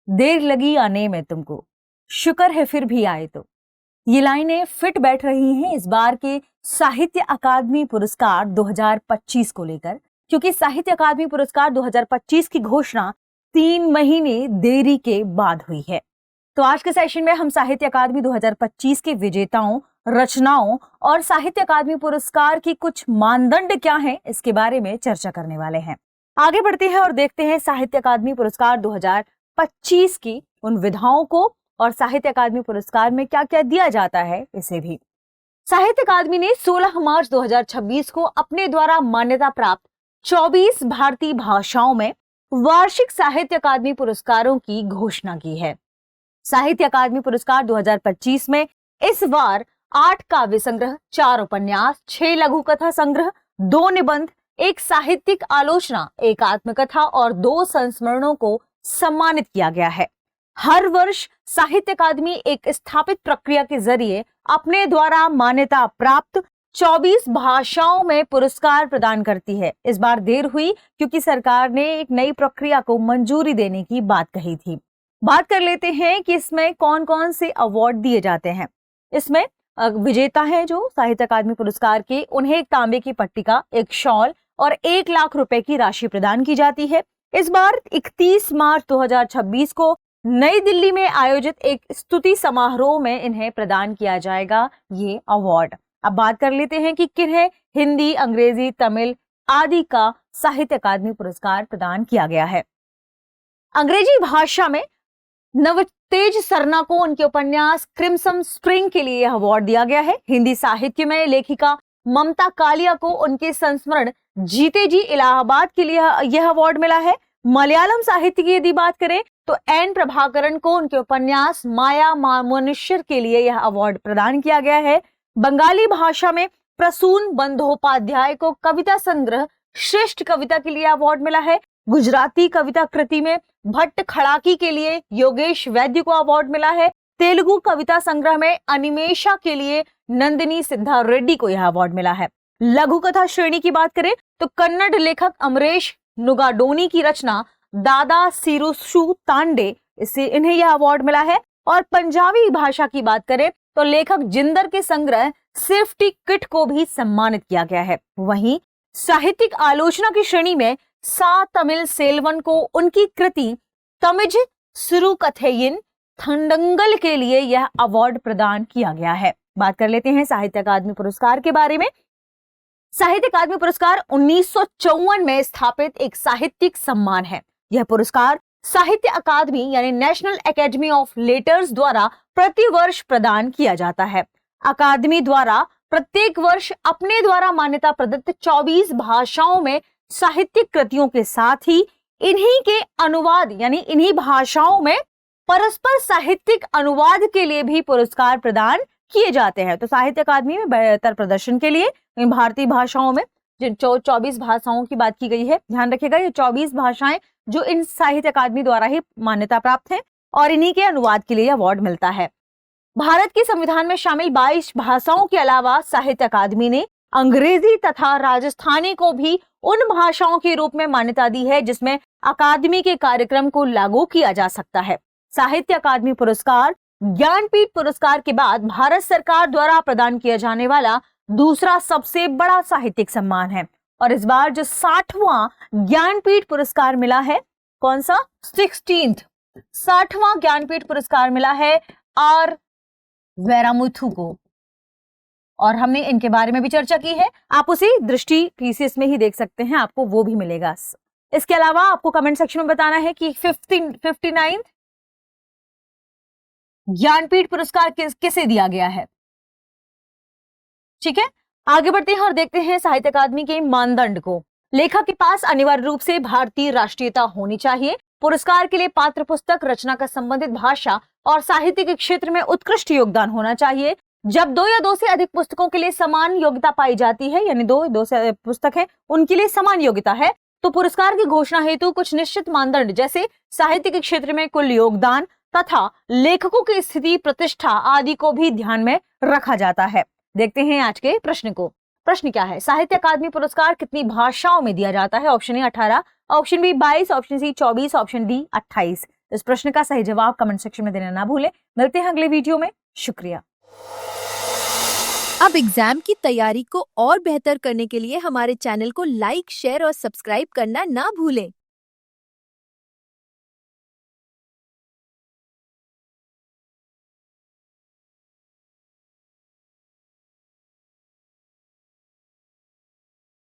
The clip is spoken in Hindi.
देर लगी आने में तुमको, शुक्र है फिर भी आए तो। ये लाइनें फिट बैठ रही हैं इस बार के साहित्य अकादमी पुरस्कार 2025 को लेकर, क्योंकि साहित्य अकादमी पुरस्कार 2025 की घोषणा 3 महीने देरी के बाद हुई है। तो आज के सेशन में हम साहित्य अकादमी 2025 के विजेताओं, रचनाओं और साहित्य अकादमी पुरस्कार की कुछ मानदंड क्या हैं, इसके बारे में चर्चा करने वाले हैं। आगे बढ़ते हैं और देखते हैं साहित्य अकादमी पुरस्कार 2025 की उन विधाओं को और साहित्य अकादमी पुरस्कार में क्या क्या दिया जाता है इसे भी। साहित्य अकादमी ने 16 मार्च 2026 को अपने द्वारा मान्यता प्राप्त 24 भारतीय भाषाओं में वार्षिक साहित्य अकादमी पुरस्कारों की घोषणा की है। साहित्य अकादमी पुरस्कार 2025 में इस बार 8 काव्य संग्रह, 4 उपन्यास, 6 लघु कथा संग्रह, 2 निबंध, 1 साहित्यिक आलोचना, 1 आत्मकथा और 2 संस्मरणों को सम्मानित किया गया है। हर वर्ष साहित्य अकादमी एक स्थापित प्रक्रिया के जरिए अपने द्वारा मान्यता प्राप्त 24 भाषाओं में पुरस्कार प्रदान करती है। इस बार देर हुई क्योंकि सरकार ने एक नई प्रक्रिया को मंजूरी देने की बात कही थी। बात कर लेते हैं कि इसमें कौन कौन से अवार्ड दिए जाते हैं। इसमें विजेता है जो साहित्य अकादमी पुरस्कार के, उन्हें एक तांबे की पट्टिका, एक शॉल और 1 लाख रुपए की राशि प्रदान की जाती है। इस बार 31 मार्च 2026 को नई दिल्ली में आयोजित एक स्तुति समारोह में इन्हें प्रदान किया जाएगा ये अवार्ड। अब बात कर लेते हैं कि किन्हें हिंदी, अंग्रेजी, तमिल आदि का साहित्य अकादमी पुरस्कार प्रदान किया गया है। अंग्रेजी भाषा में नवतेज सरना को उनके उपन्यास क्रिम्सन स्प्रिंग के लिए यह अवार्ड दिया गया है। हिंदी साहित्य में लेखिका ममता कालिया को उनके संस्मरण जीते जी इलाहाबाद के लिए यह अवार्ड मिला है। मलयालम साहित्य की यदि बात करें तो एन प्रभाकरन को उनके उपन्यास माया मनुष्य के लिए यह अवार्ड प्रदान किया गया है। बंगाली भाषा में प्रसून बंदोपाध्याय को कविता संग्रह श्रेष्ठ कविता के लिए अवार्ड मिला है। गुजराती कविता कृति में भट्ट खड़ाकी के लिए योगेश वैद्य को अवार्ड मिला है। तेलुगु कविता संग्रह में अनिमेशा के लिए नंदिनी सिद्धा रेड्डी को यह अवार्ड मिला है। लघु कथा श्रेणी की बात करें तो कन्नड़ लेखक अमरेश नुगाडोनी की रचना दादा सिरुसु तांडे, इससे इन्हें यह अवार्ड मिला है। और पंजाबी भाषा की बात करें तो लेखक जिंदर के संग्रह सेफ्टी किट को भी सम्मानित किया गया है। वहीं साहित्यिक आलोचना की श्रेणी में सा तमिल सेल्वन को उनकी कृति तमिज सिरुकथेयिन थंडंगल के लिए यह अवार्ड प्रदान किया गया है। बात कर लेते हैं साहित्य अकादमी पुरस्कार के बारे में। साहित्य अकादमी पुरस्कार 1954 में स्थापित एक साहित्यिक सम्मान है। यह पुरस्कार साहित्य अकादमी यानी नेशनल एकेडमी ऑफ लेटर्स द्वारा प्रति वर्ष प्रदान किया जाता है। अकादमी द्वारा प्रत्येक वर्ष अपने द्वारा मान्यता प्रदत्त 24 भाषाओं में साहित्यिक कृतियों के साथ ही इन्हीं के अनुवाद यानी इन्हीं भाषाओं में परस्पर साहित्यिक अनुवाद के लिए भी पुरस्कार प्रदान किए जाते हैं। तो साहित्य अकादमी में बेहतर प्रदर्शन के लिए इन भारतीय भाषाओं में जिन 24 भाषाओं की बात की गई है, ध्यान रखिएगा ये 24 भाषाएं जो इन साहित्य अकादमी द्वारा ही मान्यता प्राप्त है और इन्हीं के अनुवाद के लिए अवार्ड मिलता है। भारत के संविधान में शामिल 22 भाषाओं के अलावा साहित्य अकादमी ने अंग्रेजी तथा राजस्थानी को भी उन भाषाओं के रूप में मान्यता दी है जिसमें अकादमी के कार्यक्रम को लागू किया जा सकता है। साहित्य अकादमी पुरस्कार ज्ञानपीठ पुरस्कार के बाद भारत सरकार द्वारा प्रदान किया जाने वाला दूसरा सबसे बड़ा साहित्यिक सम्मान है और इस बार जो 60वां ज्ञानपीठ पुरस्कार मिला है, कौन सा 60वां ज्ञानपीठ पुरस्कार मिला है आर वेरामुथु को और हमने इनके बारे में भी चर्चा की है। आप उसी दृष्टि पीसीएस में ही देख सकते हैं, आपको वो भी मिलेगा। इसके अलावा आपको कमेंट सेक्शन में बताना है कि 59 ज्ञानपीठ पुरस्कार किसे दिया गया है। ठीक है, आगे बढ़ते हैं और देखते हैं साहित्य अकादमी के मानदंड को। लेखक के पास अनिवार्य रूप से भारतीय राष्ट्रीयता होनी चाहिए। पुरस्कार के लिए पात्र पुस्तक, रचना का संबंधित भाषा और साहित्य के क्षेत्र में उत्कृष्ट योगदान होना चाहिए। जब 2 या 2 से अधिक पुस्तकों के लिए समान योग्यता पाई जाती है, यानी 2 से अधिक पुस्तक है उनके लिए समान योग्यता है, तो पुरस्कार की घोषणा हेतु कुछ निश्चित मानदंड जैसे साहित्य के क्षेत्र में कुल योगदान तथा लेखकों की स्थिति, प्रतिष्ठा आदि को भी ध्यान में रखा जाता है। देखते हैं आज के प्रश्न को। प्रश्न क्या है, साहित्य अकादमी पुरस्कार कितनी भाषाओं में दिया जाता है? Option A 18, option B 22, option C 24, option D 28। इस प्रश्न का सही जवाब कमेंट सेक्शन में देना ना भूलें। मिलते हैं अगले वीडियो में। शुक्रिया। अब एग्जाम की तैयारी को और बेहतर करने के लिए हमारे चैनल को लाइक, शेयर और सब्सक्राइब करना ना भूलें।